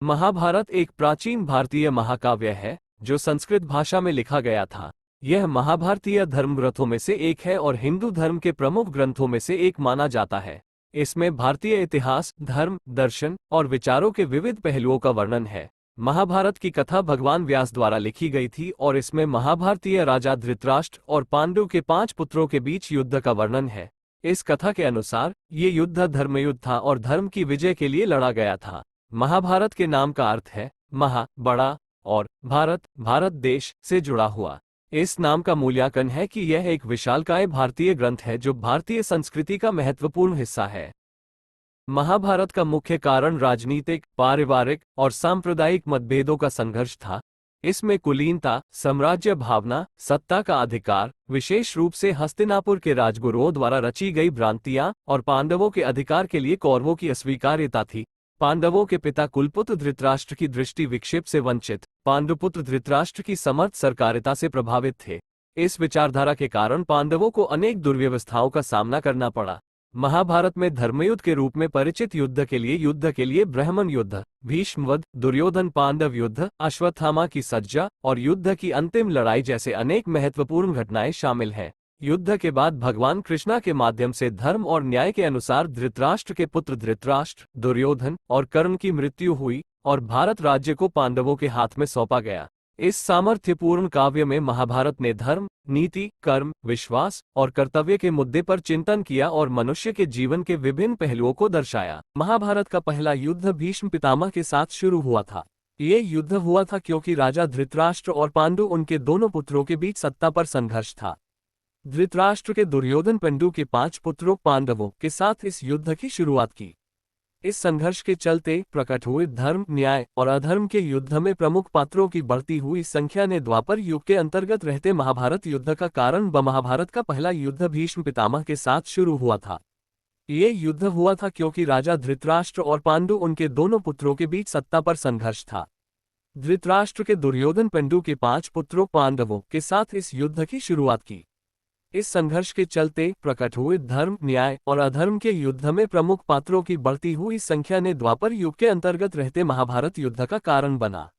महाभारत एक प्राचीन भारतीय महाकाव्य है जो संस्कृत भाषा में लिखा गया था। यह महाभारतीय धर्म ग्रंथों में से एक है और हिंदू धर्म के प्रमुख ग्रंथों में से एक माना जाता है। इसमें भारतीय इतिहास, धर्म, दर्शन और विचारों के विविध पहलुओं का वर्णन है। महाभारत की कथा भगवान व्यास द्वारा लिखी गई थी और इसमें महाभारतीय राजा धृतराष्ट्र और पांडु के 5 पुत्रों के बीच युद्ध का वर्णन है। इस कथा के अनुसार ये युद्ध धर्मयुद्ध था और धर्म की विजय के लिए लड़ा गया था। महाभारत के नाम का अर्थ है महा, बड़ा, और भारत, भारत देश से जुड़ा हुआ। इस नाम का मूल्यांकन है कि यह एक विशालकाय भारतीय ग्रंथ है जो भारतीय संस्कृति का महत्वपूर्ण हिस्सा है। महाभारत का मुख्य कारण राजनीतिक, पारिवारिक और सांप्रदायिक मतभेदों का संघर्ष था। इसमें कुलीनता, साम्राज्य भावना, सत्ता का अधिकार, विशेष रूप से हस्तिनापुर के राजगुरुओं द्वारा रची गई भ्रांतियां और पांडवों के अधिकार के लिए कौरवों की अस्वीकार्यता थी। पांडवों के पिता कुलपुत्र धृतराष्ट्र की दृष्टि विक्षेप से वंचित, पांडुपुत्र धृतराष्ट्र की समर्थ सरकारिता से प्रभावित थे। इस विचारधारा के कारण पांडवों को अनेक दुर्व्यवस्थाओं का सामना करना पड़ा। महाभारत में धर्मयुद्ध के रूप में परिचित युद्ध के लिए ब्राह्मण युद्ध, भीष्मवध, दुर्योधन पांडव युद्ध, अश्वत्थामा की सज्जा और युद्ध की अंतिम लड़ाई जैसे अनेक महत्वपूर्ण घटनाएं शामिल हैं। युद्ध के बाद भगवान कृष्णा के माध्यम से धर्म और न्याय के अनुसार धृतराष्ट्र के पुत्र धृतराष्ट्र, दुर्योधन और कर्ण की मृत्यु हुई और भारत राज्य को पांडवों के हाथ में सौंपा गया। इस सामर्थ्यपूर्ण काव्य में महाभारत ने धर्म, नीति, कर्म, विश्वास और कर्तव्य के मुद्दे पर चिंतन किया और मनुष्य के जीवन के विभिन्न पहलुओं को दर्शाया। महाभारत का पहला युद्ध भीष्म पितामह के साथ शुरू हुआ था। ये युद्ध हुआ था क्योंकि राजा धृतराष्ट्र और पांडु उनके दोनों पुत्रों के बीच सत्ता पर संघर्ष था। धृतराष्ट्र के दुर्योधन पांडु के 5 पुत्रों पांडवों के साथ इस युद्ध की शुरुआत की। इस संघर्ष के चलते प्रकट हुए धर्म, न्याय और अधर्म के युद्ध में प्रमुख पात्रों की बढ़ती हुई संख्या ने द्वापर युग के अंतर्गत रहते महाभारत युद्ध का कारण बना। महाभारत का पहला युद्ध भीष्म पितामह के साथ शुरू हुआ था। ये युद्ध हुआ था क्योंकि राजा धृतराष्ट्र और पांडु उनके दोनों पुत्रों के बीच सत्ता पर संघर्ष था। धृतराष्ट्र के दुर्योधन पांडु के 5 पुत्रों पांडवों के साथ इस युद्ध की शुरुआत की। इस संघर्ष के चलते प्रकट हुए धर्म, न्याय और अधर्म के युद्ध में प्रमुख पात्रों की बढ़ती हुई संख्या ने द्वापर युग के अंतर्गत रहते महाभारत युद्ध का कारण बना।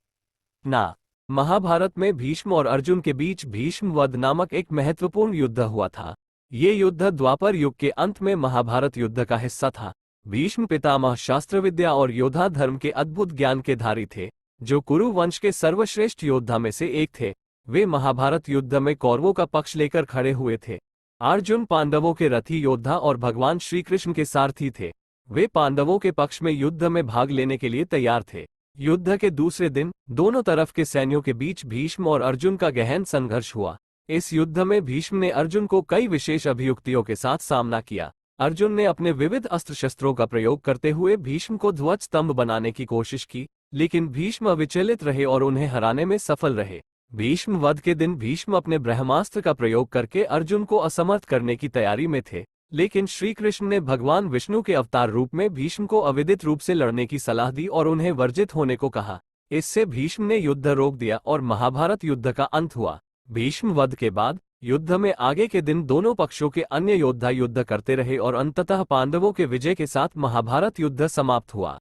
महाभारत में भीष्म और अर्जुन के बीच भीष्म वध नामक एक महत्वपूर्ण युद्ध हुआ था। ये युद्ध द्वापर युग के अंत में महाभारत युद्ध का हिस्सा था। भीष्म पितामह शास्त्र विद्या और योद्धा धर्म के अद्भुत ज्ञान के धारी थे, जो कुरु वंश के सर्वश्रेष्ठ योद्धा में से एक थे। वे महाभारत युद्ध में कौरवों का पक्ष लेकर खड़े हुए थे। अर्जुन पांडवों के रथी योद्धा और भगवान श्री कृष्ण के सारथी थे। वे पांडवों के पक्ष में युद्ध में भाग लेने के लिए तैयार थे। युद्ध के दूसरे दिन दोनों तरफ के सैन्यों के बीच भीष्म और अर्जुन का गहन संघर्ष हुआ। इस युद्ध में भीष्म ने अर्जुन को कई विशेष अभियुक्तियों के साथ सामना किया। अर्जुन ने अपने विविध अस्त्र शस्त्रों का प्रयोग करते हुए भीष्म को ध्वज स्तंभ बनाने की कोशिश की, लेकिन भीष्म अविचलित रहे और उन्हें हराने में सफल रहे। भीष्म वध के दिन भीष्म अपने ब्रह्मास्त्र का प्रयोग करके अर्जुन को असमर्थ करने की तैयारी में थे, लेकिन श्री कृष्ण ने भगवान विष्णु के अवतार रूप में भीष्म को अविदित रूप से लड़ने की सलाह दी और उन्हें वर्जित होने को कहा। इससे भीष्म ने युद्ध रोक दिया और महाभारत युद्ध का अंत हुआ। भीष्म वध के बाद युद्ध में आगे के दिन दोनों पक्षों के अन्य योद्धा युद्ध करते रहे और अंततः पांडवों के विजय के साथ महाभारत युद्ध समाप्त हुआ।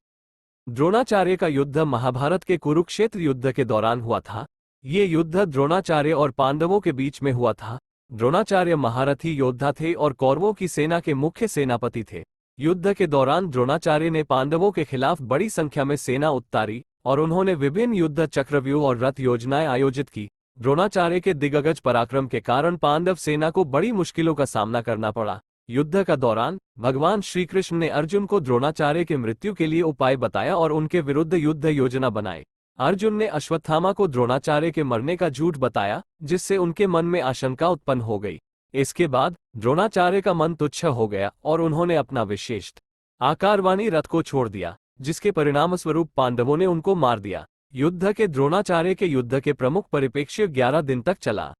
द्रोणाचार्य का युद्ध महाभारत के कुरुक्षेत्र युद्ध के दौरान हुआ था। ये युद्ध द्रोणाचार्य और पांडवों के बीच में हुआ था। द्रोणाचार्य महारथी योद्धा थे और कौरवों की सेना के मुख्य सेनापति थे। युद्ध के दौरान द्रोणाचार्य ने पांडवों के खिलाफ बड़ी संख्या में सेना उतारी और उन्होंने विभिन्न युद्ध चक्रव्यूह और रथ योजनाएं आयोजित की। द्रोणाचार्य के दिग्गज पराक्रम के कारण पांडव सेना को बड़ी मुश्किलों का सामना करना पड़ा। युद्ध का दौरान भगवान श्री कृष्ण ने अर्जुन को द्रोणाचार्य की मृत्यु के लिए उपाय बताया और उनके विरुद्ध युद्ध योजना बनाई। अर्जुन ने अश्वत्थामा को द्रोणाचार्य के मरने का झूठ बताया, जिससे उनके मन में आशंका उत्पन्न हो गई। इसके बाद द्रोणाचार्य का मन तुच्छ हो गया और उन्होंने अपना विशिष्ट आकारवाणी रथ को छोड़ दिया, जिसके परिणामस्वरूप पांडवों ने उनको मार दिया। युद्ध के द्रोणाचार्य के युद्ध के प्रमुख परिप्रेक्ष्य 11 दिन तक चला।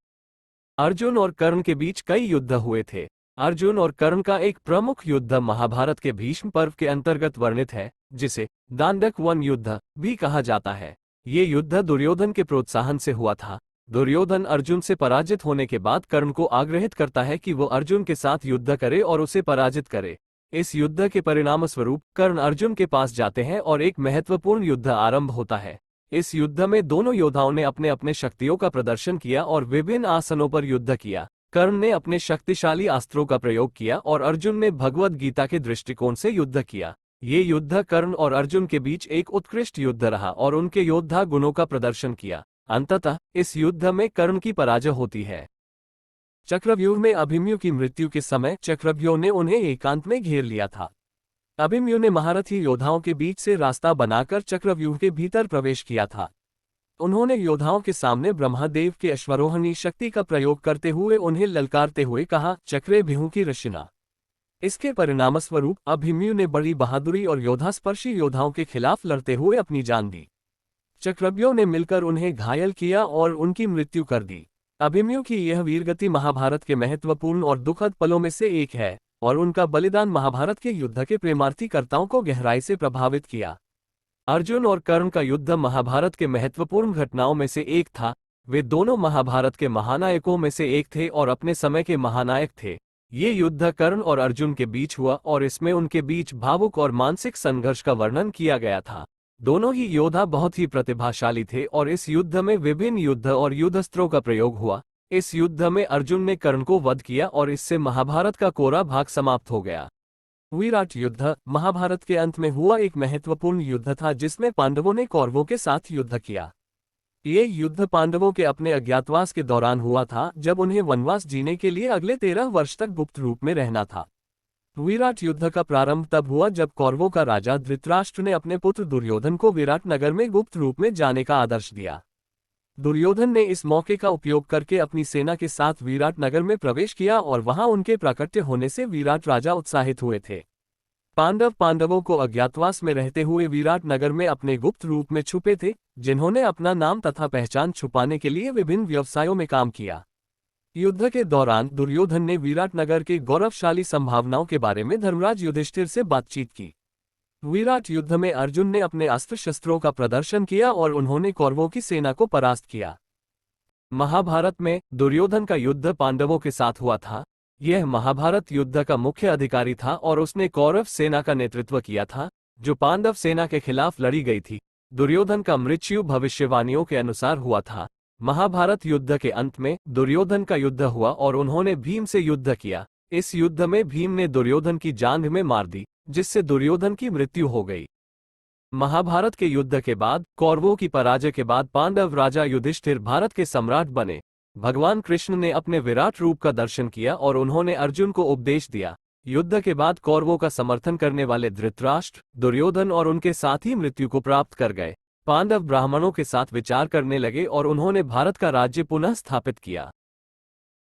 अर्जुन और कर्ण के बीच कई युद्ध हुए थे। अर्जुन और कर्ण का एक प्रमुख युद्ध महाभारत के भीष्म पर्व के अंतर्गत वर्णित है, जिसे दांडक वन युद्ध भी कहा जाता है। ये युद्ध दुर्योधन के प्रोत्साहन से हुआ था। दुर्योधन अर्जुन से पराजित होने के बाद कर्ण को आग्रहित करता है कि वो अर्जुन के साथ युद्ध करे और उसे पराजित करे। इस युद्ध के परिणाम स्वरूप कर्ण अर्जुन के पास जाते हैं और एक महत्वपूर्ण युद्ध आरंभ होता है। इस युद्ध में दोनों योद्धाओं ने अपने अपने शक्तियों का प्रदर्शन किया और विभिन्न आसनों पर युद्ध किया। कर्ण ने अपने शक्तिशाली अस्त्रों का प्रयोग किया और अर्जुन ने भगवद गीता के दृष्टिकोण से युद्ध किया। ये युद्ध कर्ण और अर्जुन के बीच एक उत्कृष्ट युद्ध रहा और उनके योद्धा गुणों का प्रदर्शन किया। अंततः इस युद्ध में कर्ण की पराजय होती है। चक्रव्यूह में अभिमन्यु की मृत्यु के समय चक्रव्यूह ने उन्हें एकांत में घेर लिया था। अभिमन्यु ने महारथी योद्धाओं के बीच से रास्ता बनाकर चक्रव्यूह के भीतर प्रवेश किया था। उन्होंने योद्धाओं के सामने ब्रह्मदेव के अश्वारोहणी शक्ति का प्रयोग करते हुए उन्हें ललकारते हुए कहा, चक्रे भ्यूह की रचना। इसके परिणामस्वरूप अभिमन्यु ने बड़ी बहादुरी और योद्धास्पर्शी योद्धाओं के खिलाफ लड़ते हुए अपनी जान दी। चक्रव्यूह ने मिलकर उन्हें घायल किया और उनकी मृत्यु कर दी। अभिमन्यु की यह वीरगति महाभारत के महत्वपूर्ण और दुखद पलों में से एक है और उनका बलिदान महाभारत के युद्ध के प्रेमार्थीकर्ताओं को गहराई से प्रभावित किया। अर्जुन और कर्ण का युद्ध महाभारत के महत्वपूर्ण घटनाओं में से एक था। वे दोनों महाभारत के महानायकों में से एक थे और अपने समय के महानायक थे। ये युद्ध कर्ण और अर्जुन के बीच हुआ और इसमें उनके बीच भावुक और मानसिक संघर्ष का वर्णन किया गया था। दोनों ही योद्धा बहुत ही प्रतिभाशाली थे और इस युद्ध में विभिन्न युद्ध और युद्धास्त्रों का प्रयोग हुआ। इस युद्ध में अर्जुन ने कर्ण को वध किया और इससे महाभारत का कोरा भाग समाप्त हो गया। विराट युद्ध महाभारत के अंत में हुआ एक महत्वपूर्ण युद्ध था जिसमें पांडवों ने कौरवों के साथ युद्ध किया। ये युद्ध पांडवों के अपने अज्ञातवास के दौरान हुआ था, जब उन्हें वनवास जीने के लिए अगले 13 वर्ष तक गुप्त रूप में रहना था। विराट युद्ध का प्रारंभ तब हुआ जब कौरवों का राजा धृतराष्ट्र ने अपने पुत्र दुर्योधन को विराट नगर में गुप्त रूप में जाने का आदेश दिया। दुर्योधन ने इस मौके का उपयोग करके अपनी सेना के साथ विराट नगर में प्रवेश किया और वहां उनके प्राकट्य होने से विराट राजा उत्साहित हुए थे। पांडवों को अज्ञातवास में रहते हुए विराट नगर में अपने गुप्त रूप में छुपे थे, जिन्होंने अपना नाम तथा पहचान छुपाने के लिए विभिन्न व्यवसायों में काम किया। युद्ध के दौरान दुर्योधन ने विराट नगर के गौरवशाली संभावनाओं के बारे में धर्मराज युधिष्ठिर से बातचीत की। विराट युद्ध में अर्जुन ने अपने अस्त्र शस्त्रों का प्रदर्शन किया और उन्होंने कौरवों की सेना को परास्त किया। महाभारत में दुर्योधन का युद्ध पांडवों के साथ हुआ था। यह महाभारत युद्ध का मुख्य अधिकारी था और उसने कौरव सेना का नेतृत्व किया था, जो पांडव सेना के खिलाफ लड़ी गई थी। दुर्योधन का मृत्यु भविष्यवाणियों के अनुसार हुआ था। महाभारत युद्ध के अंत में दुर्योधन का युद्ध हुआ और उन्होंने भीम से युद्ध किया। इस युद्ध में भीम ने दुर्योधन की जांघ में मार दी, जिससे दुर्योधन की मृत्यु हो गई। महाभारत के युद्ध के बाद कौरवों की पराजय के बाद पांडव राजा युधिष्ठिर भारत के सम्राट बने। भगवान कृष्ण ने अपने विराट रूप का दर्शन किया और उन्होंने अर्जुन को उपदेश दिया। युद्ध के बाद कौरवों का समर्थन करने वाले धृतराष्ट्र, दुर्योधन और उनके साथी मृत्यु को प्राप्त कर गए। पांडव ब्राह्मणों के साथ विचार करने लगे और उन्होंने भारत का राज्य पुनः स्थापित किया।